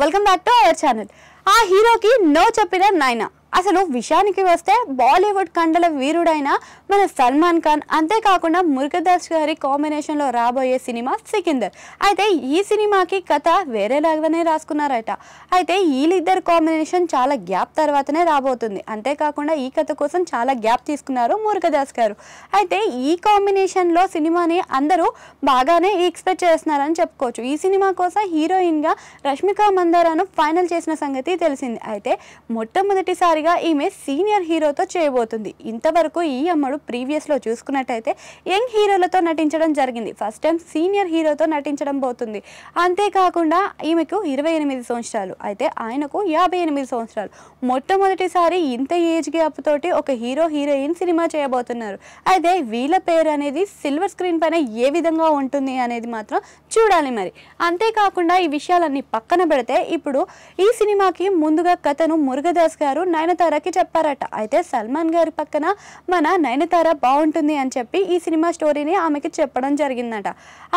Welcome back to our channel. ఆ హీరోకి no చెప్పిన నాయన. అసలు విషయానికి వస్తే బాలీవుడ్ కండల వీరుడైన మన సల్మాన్ ఖాన్, అంతేకాకుండా మురుగదాస్ గారి కాంబినేషన్లో రాబోయే సినిమా సికిందర్. అయితే ఈ సినిమాకి కథ వేరేలాగానే రాసుకున్నారట. అయితే వీళ్ళిద్దరు కాంబినేషన్ చాలా గ్యాప్ తర్వాతనే రాబోతుంది. అంతేకాకుండా ఈ కథ కోసం చాలా గ్యాప్ తీసుకున్నారు మురుగదాస్ గారు. అయితే ఈ కాంబినేషన్లో సినిమాని అందరూ బాగానే ఎక్స్పెక్ట్ చేస్తున్నారని చెప్పుకోవచ్చు. ఈ సినిమా కోసం హీరోయిన్గా రష్మిక మందారాను ఫైనల్ చేసిన సంగతి తెలిసింది. అయితే మొట్టమొదటిసారిగా ఈమె సీనియర్ హీరోతో చేయబోతుంది. ఇంతవరకు ఈ అమ్మడు ప్రీవియస్లో చూసుకున్నట్టయితే యంగ్ హీరోలతో నటించడం జరిగింది. ఫస్ట్ టైం సీనియర్ హీరోతో నటించడం పోతుంది. అంతేకాకుండా ఈమెకు 28 సంవత్సరాలు, అయితే ఆయనకు 58 సంవత్సరాలు. మొట్టమొదటిసారి ఇంత ఏజ్ గ్యాప్ తోటి ఒక హీరో హీరోయిన్ సినిమా చేయబోతున్నారు. అయితే వీళ్ళ పేరు అనేది సిల్వర్ స్క్రీన్ పైన ఏ విధంగా ఉంటుంది అనేది మాత్రం చూడాలి మరి. అంతేకాకుండా ఈ విషయాలన్నీ పక్కన పెడితే ఇప్పుడు ఈ సినిమాకి ముందుగా కథను మురుగదాస్ గారు నయనతారకి చెప్పారట. అయితే సల్మాన్ గారి పక్కన మన నయనతార బాగుంటుంది అని చెప్పి ఈ సినిమా స్టోరీని ఆమెకి చెప్పడం జరిగిందట.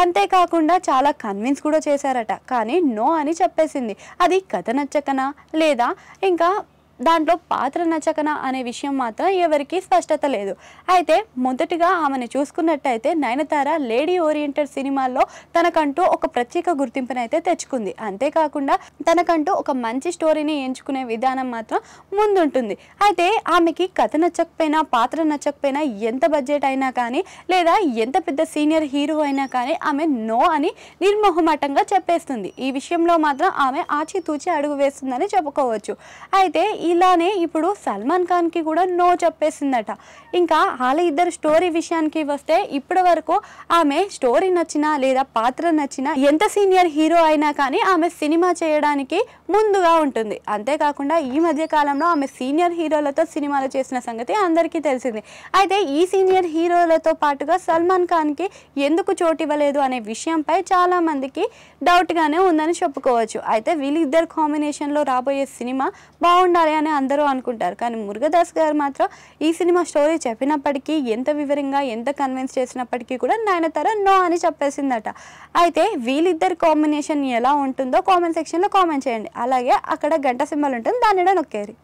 అంతేకాకుండా చాలా కన్విన్స్ కూడా చేశారట. కానీ నో అని చెప్పేసింది. అది కథ నచ్చకనా లేదా ఇంకా దాంట్లో పాత్ర నచ్చకనా అనే విషయం మాత్రం ఎవరికి స్పష్టత లేదు. అయితే మొదటిగా ఆమెను చూసుకున్నట్టయితే నయనతార లేడీ ఓరియంటెడ్ సినిమాల్లో తనకంటూ ఒక ప్రత్యేక గుర్తింపుని అయితే తెచ్చుకుంది. అంతేకాకుండా తనకంటూ ఒక మంచి స్టోరీని ఎంచుకునే విధానం మాత్రం ముందుంటుంది. అయితే ఆమెకి కథ నచ్చకపోయినా పాత్ర నచ్చకపోయినా ఎంత బడ్జెట్ అయినా కానీ లేదా ఎంత పెద్ద సీనియర్ హీరో అయినా కానీ ఆమె నో అని నిర్మోహమాటంగా చెప్పేస్తుంది. ఈ విషయంలో మాత్రం ఆమె ఆచితూచి అడుగు వేస్తుందని చెప్పుకోవచ్చు. అయితే ఇలానే ఇప్పుడు సల్మాన్ ఖాన్కి కూడా నో చెప్పేసిందట. ఇంకా వాళ్ళ ఇద్దరు స్టోరీ విషయానికి వస్తే ఇప్పటి వరకు ఆమె స్టోరీ నచ్చినా లేదా పాత్ర నచ్చినా ఎంత సీనియర్ హీరో అయినా కానీ ఆమె సినిమా చేయడానికి ముందుగా ఉంటుంది. అంతేకాకుండా ఈ మధ్య కాలంలో ఆమె సీనియర్ హీరోలతో సినిమాలు చేసిన సంగతి అందరికీ తెలిసింది. అయితే ఈ సీనియర్ హీరోలతో పాటుగా సల్మాన్ ఖాన్కి ఎందుకు చోటు ఇవ్వలేదు అనే విషయంపై చాలా మందికి డౌట్గానే ఉందని చెప్పుకోవచ్చు. అయితే వీళ్ళిద్దరు కాంబినేషన్లో రాబోయే సినిమా బాగుండాలి అని అందరూ అనుకుంటారు. కానీ మురుగదాస్ గారు మాత్రం ఈ సినిమా స్టోరీ చెప్పినప్పటికీ ఎంత వివరంగా ఎంత కన్విన్స్ చేసినప్పటికీ కూడా నయనతార నో అని చెప్పేసిందట. అయితే వీళ్ళిద్దరి కాంబినేషన్ ఎలా ఉంటుందో కామెంట్ సెక్షన్లో కామెంట్ చేయండి. అలాగే అక్కడ గంట సింబల్ ఉంటుంది, దాన్ని నొక్కేరి.